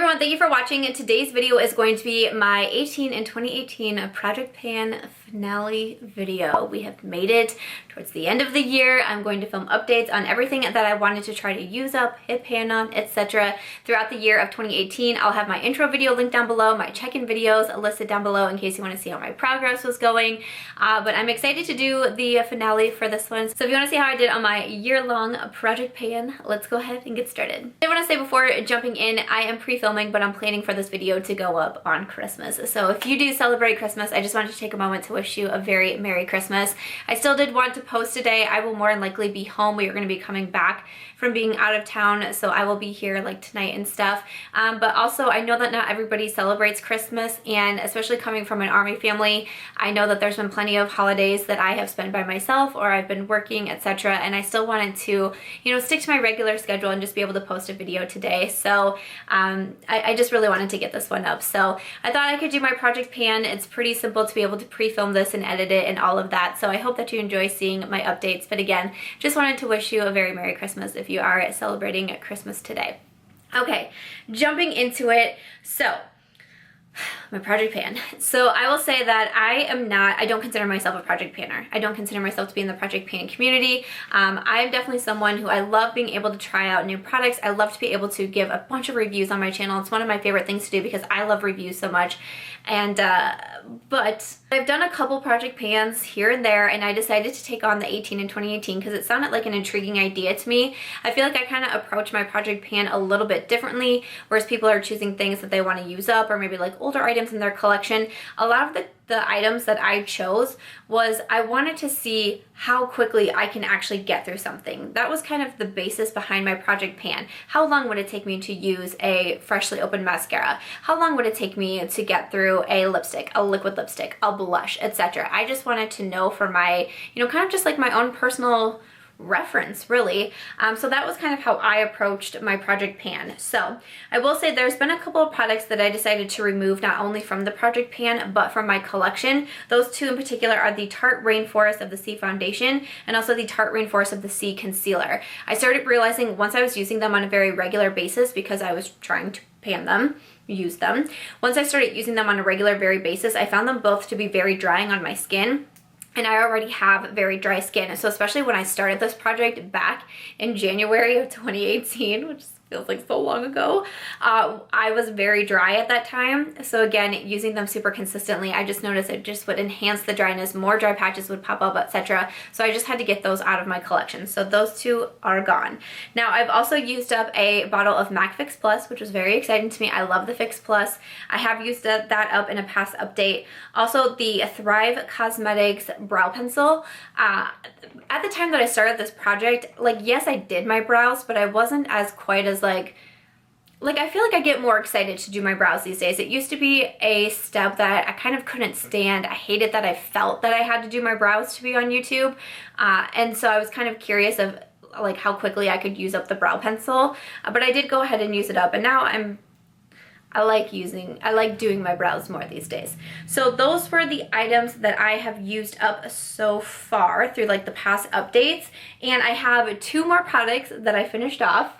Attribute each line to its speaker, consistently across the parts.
Speaker 1: everyone, thank you for watching. Today's video is going to be my 18 and 2018 Project Pan finale video. We have made it towards the end of the year. I'm going to film updates on everything that I wanted to try to use up, hit pan on, etc. throughout the year of 2018. I'll have my intro video linked down below, my check-in videos listed down below in case you want to see how my progress was going. But I'm excited to do the finale for this one. So if you want to see how I did on my year-long Project Pan, let's go ahead and get started. I want to say before jumping in, I am pre-filming, but I'm planning for this video to go up on Christmas. So if you do celebrate Christmas, I just wanted to take a moment to wish you a very Merry Christmas. I still did want to post today. I will more than likely be home. We are going to be coming back from being out of town, so I will be here like tonight and stuff. But also I know that not everybody celebrates Christmas, and especially coming from an Army family, I know that there's been plenty of holidays that I have spent by myself or I've been working, etc. And I still wanted to, you know, stick to my regular schedule and just be able to post a video today. So I just really wanted to get this one up. So I thought I could do my Project Pan. It's pretty simple to be able to pre-film this and edit it and all of that. So I hope that you enjoy seeing my updates. But again, just wanted to wish you a very Merry Christmas if you are celebrating Christmas today. Okay, jumping into it. So my Project Pan. So I will say that I don't consider myself a Project Panner. I don't consider myself to be in the Project Pan community. I am definitely someone who I love being able to try out new products. I love to be able to give a bunch of reviews on my channel. It's one of my favorite things to do because I love reviews so much. And but I've done a couple Project Pans here and there, and I decided to take on the 18 and 2018 because it sounded like an intriguing idea to me. I feel like I kind of approach my Project Pan a little bit differently, whereas people are choosing things that they want to use up or maybe like older items in their collection. A lot of the items that I chose was I wanted to see how quickly I can actually get through something. That was kind of the basis behind my Project Pan. How long would it take me to use a freshly opened mascara? How long would it take me to get through a lipstick, a liquid lipstick, a blush, etc.? I just wanted to know for my, you know, kind of just like my own personal reference, really. So that was kind of how I approached my Project Pan. So I will say there's been a couple of products that I decided to remove not only from the Project Pan but from my collection. Those two in particular are the Tarte Rainforest of the Sea Foundation and also the Tarte Rainforest of the Sea Concealer. I started realizing once I was using them on a very regular basis because I was trying to pan them, use them. Once I started using them on a regular, very basis, I found them both to be very drying on my skin. And I already have very dry skin. So especially when I started this project back in January of 2018, which feels like so long ago, I was very dry at that time. So again, using them super consistently, I just noticed it just would enhance the dryness, more dry patches would pop up, etc. So I just had to get those out of my collection. So those two are gone. Now I've also used up a bottle of MAC Fix Plus, which was very exciting to me. I love the Fix Plus. I have used that up in a past update. Also the Thrive Causemetics brow pencil. At the time that I started this project, like, yes, I did my brows, but I wasn't as quite as like I feel like I get more excited to do my brows these days. It used to be a step that I kind of couldn't stand. I hated that I felt that I had to do my brows to be on YouTube. And so I was kind of curious of like how quickly I could use up the brow pencil. But I did go ahead and use it up, and now I like doing my brows more these days. So those were the items that I have used up so far through like the past updates. And I have two more products that I finished off.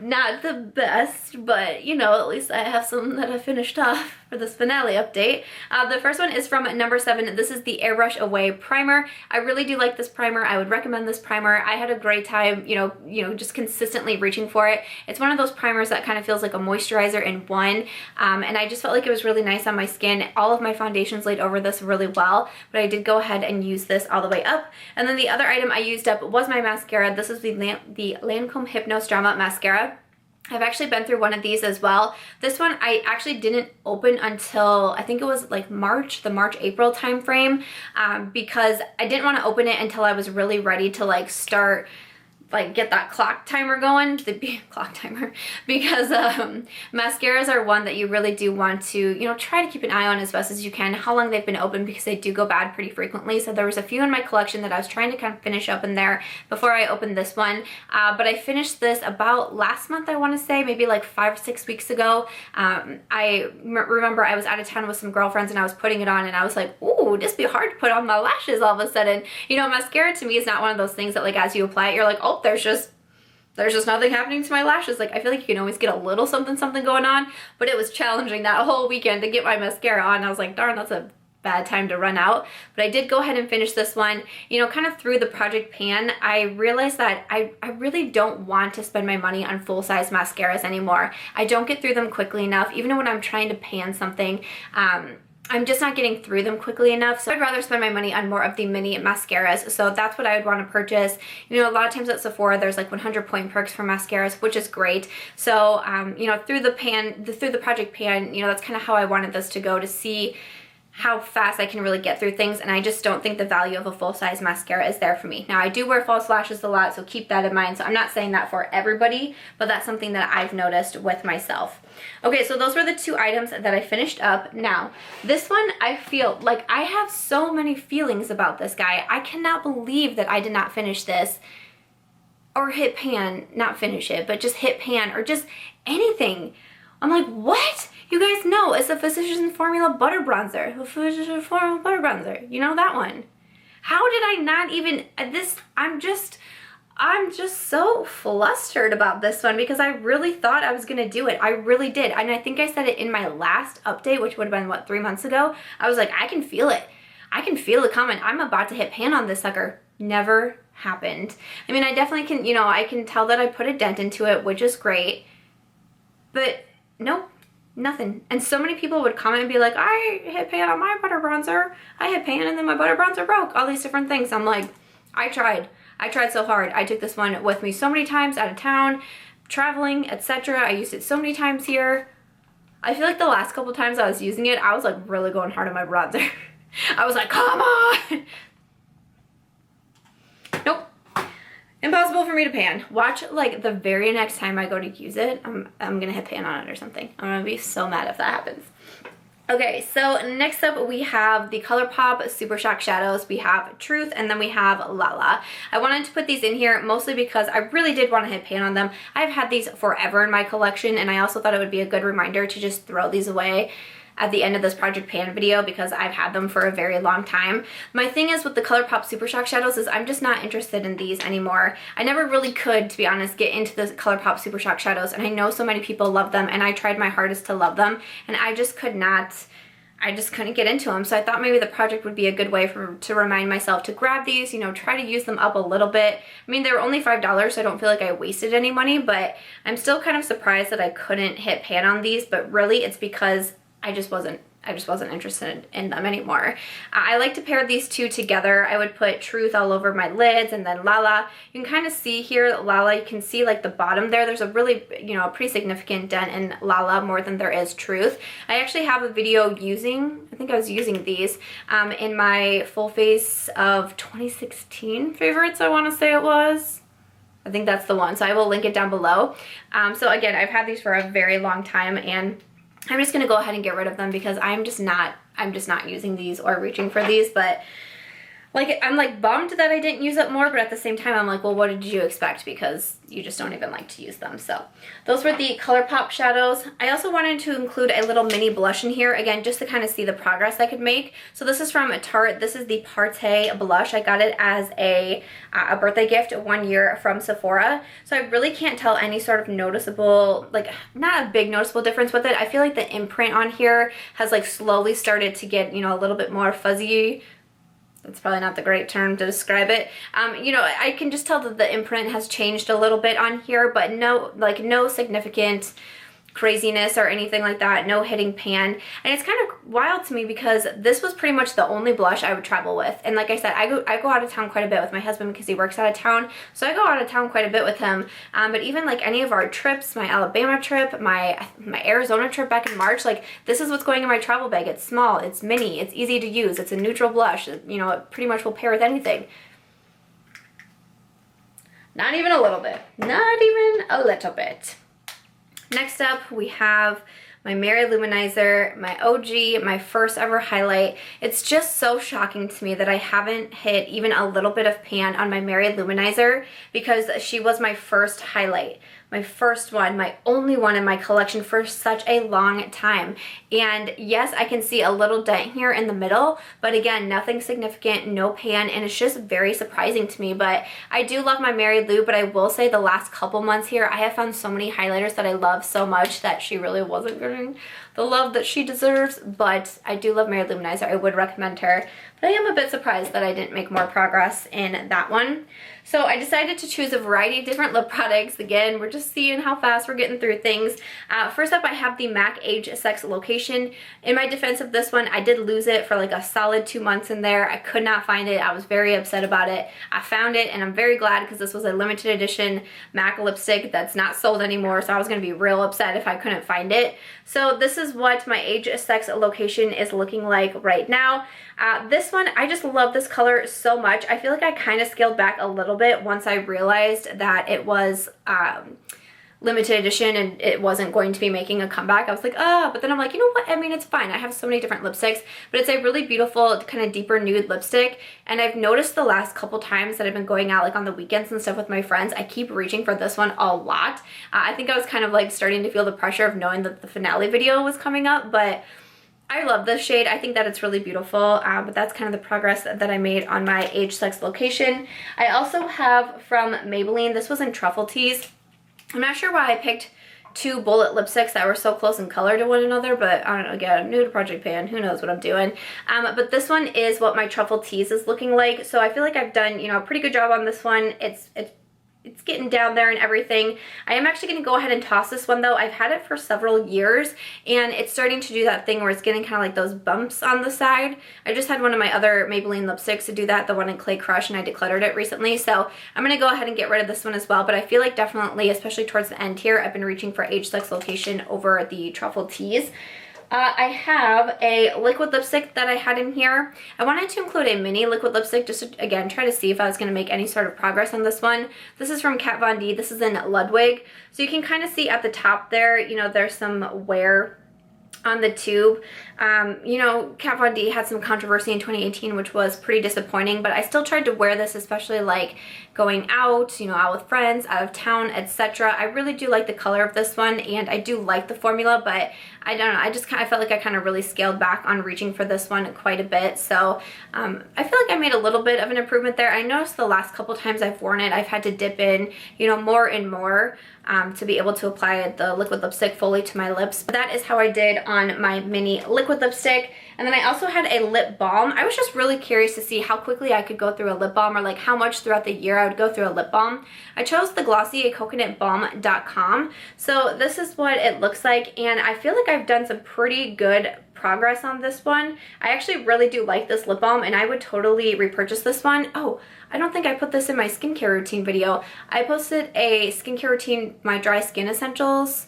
Speaker 1: Not the best, but you know, at least I have some that I finished off for this finale update. The first one is from number 7. This is the Airbrush Away Primer. I really do like this primer. I would recommend this primer. I had a great time, you know, just consistently reaching for it. It's one of those primers that kind of feels like a moisturizer in one, and I just felt like it was really nice on my skin. All of my foundations laid over this really well, but I did go ahead and use this all the way up. And then the other item I used up was my mascara. This is the Lancome Hypnose Drama Mascara. I've actually been through one of these as well. This one I actually didn't open until I think it was like March, the March-April time frame, because I didn't want to open it until I was really ready to like start get that clock timer going, the clock timer, because mascaras are one that you really do want to, you know, try to keep an eye on as best as you can, how long they've been open, because they do go bad pretty frequently. So there was a few in my collection that I was trying to kind of finish up in there before I opened this one, but I finished this about last month, I want to say, maybe like 5 or 6 weeks ago. I remember I was out of town with some girlfriends and I was putting it on and I was like, ooh, this be hard to put on my lashes all of a sudden. You know, mascara to me is not one of those things that like as you apply it, you're like, oh, there's just there's just nothing happening to my lashes. Like, I feel like you can always get a little something going on, but it was challenging that whole weekend to get my mascara on. I was like, darn, that's a bad time to run out. But I did go ahead and finish this one. You know, kind of through the project pan, I realized that I really don't want to spend my money on full-size mascaras anymore. I don't get through them quickly enough. Even when I'm trying to pan something, I'm just not getting through them quickly enough. So I'd rather spend my money on more of the mini mascaras. So that's what I would want to purchase. You know, a lot of times at Sephora, there's like 100 point perks for mascaras, which is great. So, you know, through the project pan, you know, that's kind of how I wanted this to go, to see how fast I can really get through things, and I just don't think the value of a full-size mascara is there for me. Now, I do wear false lashes a lot, so keep that in mind. So I'm not saying that for everybody, but that's something that I've noticed with myself. Okay, so those were the 2 items that I finished up. Now, this one, I feel like I have so many feelings about this guy. I cannot believe that I did not finish this, or hit pan, not finish it, but just hit pan, or just anything. I'm like, what? You guys know it's the Physicians Formula Butter Bronzer. The Physicians Formula Butter Bronzer. You know that one. How did I not even, I'm just so flustered about this one because I really thought I was gonna do it. I really did. And I think I said it in my last update, which would have been, what, 3 months ago? I was like, I can feel it. I can feel it coming. I'm about to hit pan on this sucker. Never happened. I mean, I definitely can, you know, I can tell that I put a dent into it, which is great. But nope. Nothing. And so many people would comment and be like, I hit pan on my butter bronzer. I hit pan and then my butter bronzer broke. All these different things. I'm like, I tried. I tried so hard. I took this one with me so many times out of town, traveling, etc. I used it so many times here. I feel like the last couple times I was using it, I was like really going hard on my bronzer. I was like, come on. Nope. Impossible for me to pan. Watch, like, the very next time I go to use it, I'm gonna hit pan on it or something. I'm gonna be so mad if that happens. Okay, so next up we have the Colourpop Super Shock Shadows. We have Truth, and then we have LaLa. I wanted to put these in here mostly because I really did want to hit pan on them. I've had these forever in my collection, and I also thought it would be a good reminder to just throw these away at the end of this project pan video because I've had them for a very long time. My thing is with the Colourpop Super Shock Shadows is I'm just not interested in these anymore. I never really could, to be honest, get into the Colourpop Super Shock Shadows, and I know so many people love them, and I tried my hardest to love them, and I just could not, I just couldn't get into them. So I thought maybe the project would be a good way to remind myself to grab these, you know, try to use them up a little bit. I mean, they were only $5, so I don't feel like I wasted any money, but I'm still kind of surprised that I couldn't hit pan on these, but really it's because I just wasn't interested in them anymore. I like to pair these two together. I would put Truth all over my lids, and then LaLa. You can kind of see here, LaLa, you can see like the bottom there. There's a really, you know, a pretty significant dent in LaLa more than there is Truth. I actually have a video using, I think I was using these in my full face of 2016 favorites, I want to say it was. I think that's the one, so I will link it down below. So again, I've had these for a very long time, and I'm just gonna go ahead and get rid of them because I'm just not using these or reaching for these. But like, I'm like bummed that I didn't use it more, but at the same time I'm like, well, what did you expect? Because you just don't even like to use them. So those were the Colourpop shadows. I also wanted to include a little mini blush in here, again, just to kind of see the progress I could make. So this is from Tarte. This is the Paaarty blush. I got it as a birthday gift 1 year from Sephora. So I really can't tell any sort of noticeable, like, not a big noticeable difference with it. I feel like the imprint on here has like slowly started to get, you know, a little bit more fuzzy. That's probably not the great term to describe it. You know, I can just tell that the imprint has changed a little bit on here, but no significant craziness or anything like that, no hitting pan. And it's kind of wild to me because this was pretty much the only blush I would travel with. And like I said, I go out of town quite a bit with my husband because he works out of town, so I go out of town quite a bit with him. But even like any of our trips, my Alabama trip, my Arizona trip back in March, like this is what's going in my travel bag. It's small, it's mini, it's easy to use, it's a neutral blush. You know, it pretty much will pair with anything. Not even a little bit. Not even a little bit. Next up, we have my MaryLouManizer, my OG, my first ever highlight. It's just so shocking to me that I haven't hit even a little bit of pan on my MaryLouManizer because she was my first highlight. my first one, my only one in my collection for such a long time. And yes, I can see a little dent here in the middle, but again, nothing significant, no pan, and it's just very surprising to me. But I do love my Mary Lou, but I will say the last couple months here, I have found so many highlighters that I love so much that she really wasn't getting the love that she deserves. But I do love MaryLouManizer. I would recommend her. But I am a bit surprised that I didn't make more progress in that one. So I decided to choose a variety of different lip products. Again, we're just seeing how fast we're getting through things. First up, I have the MAC Age Sex Location. In my defense of this one, I did lose it for like a solid 2 months in there. I could not find it. I was very upset about it. I found it, and I'm very glad because this was a limited edition MAC lipstick that's not sold anymore, so I was going to be real upset if I couldn't find it. So this is what my Age Sex Location is looking like right now. This one, I just love this color so much. I feel like I kind of scaled back a little bit once I realized that it was limited edition and it wasn't going to be making a comeback. I was like, but then I'm like, you know what? I mean, it's fine. I have so many different lipsticks, but it's a really beautiful kind of deeper nude lipstick. And I've noticed the last couple times that I've been going out like on the weekends and stuff with my friends, I keep reaching for this one a lot. I think I was kind of like starting to feel the pressure of knowing that the finale video was coming up, but I love this shade. I think that it's really beautiful, but that's kind of the progress that I made on my Age Sex Location. I also have from Maybelline, this was in Truffle Tease. I'm not sure why I picked two bullet lipsticks that were so close in color to one another, but I don't know, again, I'm new to Project Pan, who knows what I'm doing. But this one is what my Truffle Tease is looking like, so I feel like I've done, you know, a pretty good job on this one. It's getting down there and everything. I am actually going to go ahead and toss this one though. I've had it for several years and it's starting to do that thing where it's getting kind of like those bumps on the side. I just had one of my other Maybelline lipsticks to do that, the one in Clay Crush, and I decluttered it recently. So I'm going to go ahead and get rid of this one as well. But I feel like definitely, especially towards the end here, I've been reaching for Age Sex Location over the Truffle Tease. I have a liquid lipstick that I had in here. I wanted to include a mini liquid lipstick just to, again, try to see if I was going to make any sort of progress on this one. This is from Kat Von D. This is in Ludwig. So you can kind of see at the top there, you know, there's some wear on the tube. You know, Kat Von D had some controversy in 2018, which was pretty disappointing, but I still tried to wear this, especially like going out, you know, out with friends, out of town, etc. I really do like the color of this one, and I do like the formula, but I don't know, I just kind of felt like I kind of really scaled back on reaching for this one quite a bit. So I feel like I made a little bit of an improvement there. I noticed the last couple times I've worn it, I've had to dip in, you know, more and more to be able to apply the liquid lipstick fully to my lips. But that is how I did on my mini liquid lipstick. And then I also had a lip balm. I was just really curious to see how quickly I could go through a lip balm, or like how much throughout the year I would go through a lip balm. I chose the Glossier Coconut Dot Com. So this is what it looks like, and I feel like I've done some pretty good progress on this one. I actually really do like this lip balm, and I would totally repurchase this one. Oh, I don't think I put this in my skincare routine video. I posted a skincare routine, my dry skin essentials,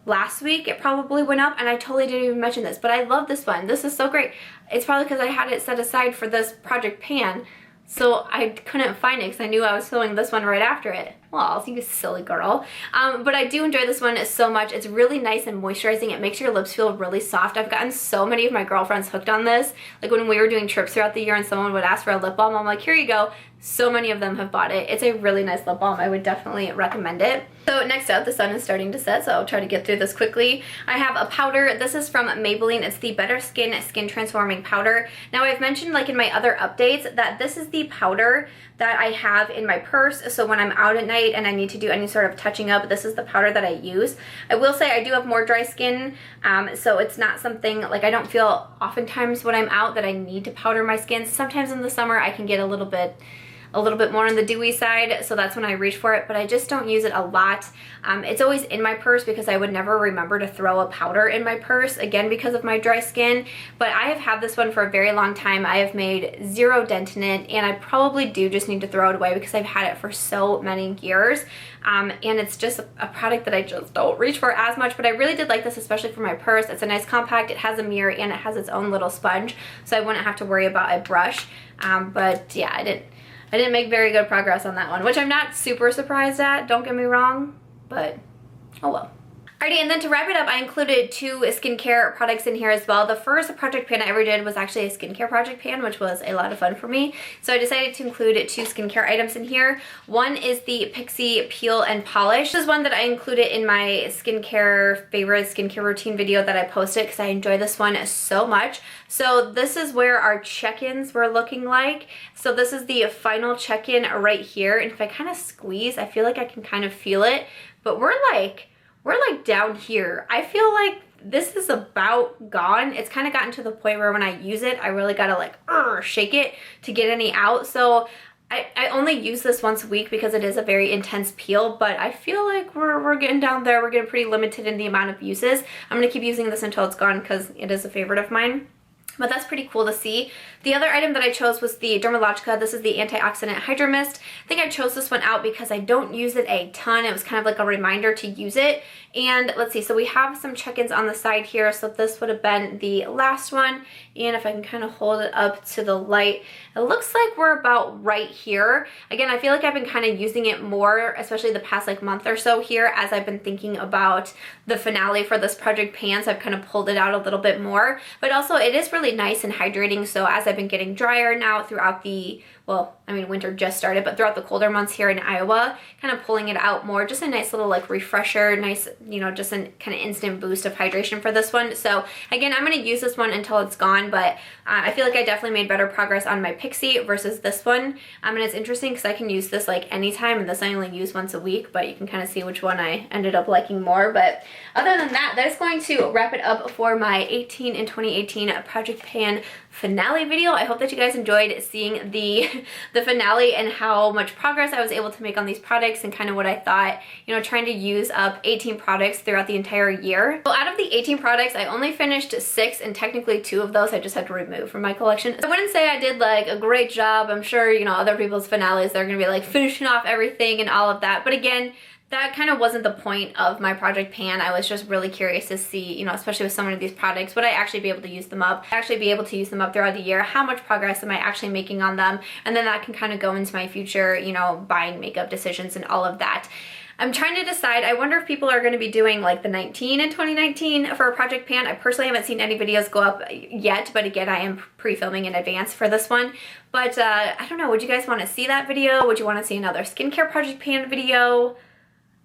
Speaker 1: last week. It probably went up, and I totally didn't even mention this, but I love this one. This is so great. It's probably because I had it set aside for this Project Pan, so I couldn't find it because I knew I was filming this one right after it. Well, you silly girl. But I do enjoy this one so much. It's really nice and moisturizing. It makes your lips feel really soft. I've gotten so many of my girlfriends hooked on this. Like when we were doing trips throughout the year and someone would ask for a lip balm, I'm like, here you go. So many of them have bought it. It's a really nice lip balm. I would definitely recommend it. So next up, the sun is starting to set, so I'll try to get through this quickly. I have a powder. This is from Maybelline. It's the Better Skin Transforming Powder. Now I've mentioned like in my other updates that this is the powder that I have in my purse, so when I'm out at night and I need to do any sort of touching up, this is the powder that I use. I will say I do have more dry skin, so it's not something, like I don't feel oftentimes when I'm out that I need to powder my skin. Sometimes in the summer I can get a little bit more on the dewy side, so that's when I reach for it, but I just don't use it a lot. It's always in my purse because I would never remember to throw a powder in my purse, again because of my dry skin, but I have had this one for a very long time. I have made zero dent in it, and I probably do just need to throw it away because I've had it for so many years, and it's just a product that I just don't reach for as much, but I really did like this, especially for my purse. It's a nice compact, it has a mirror, and it has its own little sponge, so I wouldn't have to worry about a brush, but yeah, I didn't make very good progress on that one, which I'm not super surprised at, don't get me wrong, but oh well. Alrighty, and then to wrap it up, I included 2 skincare products in here as well. The first project pan I ever did was actually a skincare project pan, which was a lot of fun for me. So I decided to include 2 skincare items in here. One is the Pixi Peel and Polish. This is one that I included in my favorite skincare routine video that I posted because I enjoy this one so much. So this is where our check-ins were looking like. So this is the final check-in right here. And if I kind of squeeze, I feel like I can kind of feel it. But we're like down here. I feel like this is about gone. It's kind of gotten to the point where when I use it, I really gotta like shake it to get any out. So I only use this once a week because it is a very intense peel, but I feel like we're getting down there. We're getting pretty limited in the amount of uses. I'm gonna keep using this until it's gone because it is a favorite of mine. But that's pretty cool to see. The other item that I chose was the Dermalogica. This is the Antioxidant Hydramist. I think I chose this one out because I don't use it a ton. It was kind of like a reminder to use it. And let's see, so we have some check-ins on the side here. So this would have been the last one. And if I can kind of hold it up to the light, it looks like we're about right here. Again, I feel like I've been kind of using it more, especially the past like month or so here as I've been thinking about the finale for this project pan. So I've kind of pulled it out a little bit more. But also it is really nice and hydrating. So as I've been getting drier now throughout the, well, I mean, winter just started, but throughout the colder months here in Iowa, kind of pulling it out more, just a nice little like refresher, nice, you know, just a kind of instant boost of hydration for this one. So again, I'm going to use this one until it's gone, but I feel like I definitely made better progress on my Pixi versus this one. And it's interesting because I can use this like anytime, and this I only use once a week, but you can kind of see which one I ended up liking more. But other than that, that is going to wrap it up for my 18 in 2018 project pan finale video. I hope that you guys enjoyed seeing the finale and how much progress I was able to make on these products and kind of what I thought, you know, trying to use up 18 products throughout the entire year. So out of the 18 products, I only finished 6, and technically 2 of those I just had to remove from my collection. I wouldn't say I did like a great job. I'm sure, you know, other people's finales, they're gonna be like finishing off everything and all of that. But again, that kind of wasn't the point of my project pan. I was just really curious to see, you know, especially with so many of these products, would I actually be able to use them up? Actually be able to use them up throughout the year? How much progress am I actually making on them? And then that can kind of go into my future, you know, buying makeup decisions and all of that. I'm trying to decide. I wonder if people are going to be doing like the 19 in 2019 for a project pan. I personally haven't seen any videos go up yet, but again, I am pre-filming in advance for this one. But I don't know, would you guys want to see that video? Would you want to see another skincare project pan video?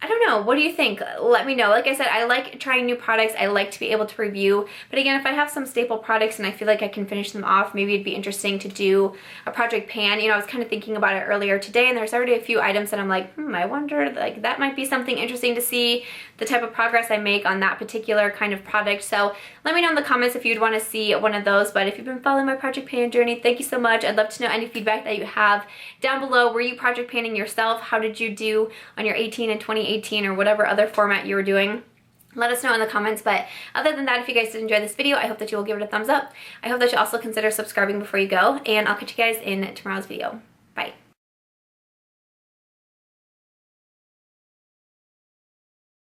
Speaker 1: I don't know. What do you think? Let me know. Like I said, I like trying new products. I like to be able to review. But again, if I have some staple products and I feel like I can finish them off, maybe it'd be interesting to do a project pan. You know, I was kind of thinking about it earlier today, and there's already a few items that I'm like, I wonder, like, that might be something interesting to see, the type of progress I make on that particular kind of product. So let me know in the comments if you'd want to see one of those. But if you've been following my project pan journey, thank you so much. I'd love to know any feedback that you have down below. Were you project panning yourself? How did you do on your 18 and 2018 or whatever other format you were doing? Let us know in the comments. But other than that, if you guys did enjoy this video, I hope that you will give it a thumbs up. I hope that you also consider subscribing before you go, and I'll catch you guys in tomorrow's video. Bye.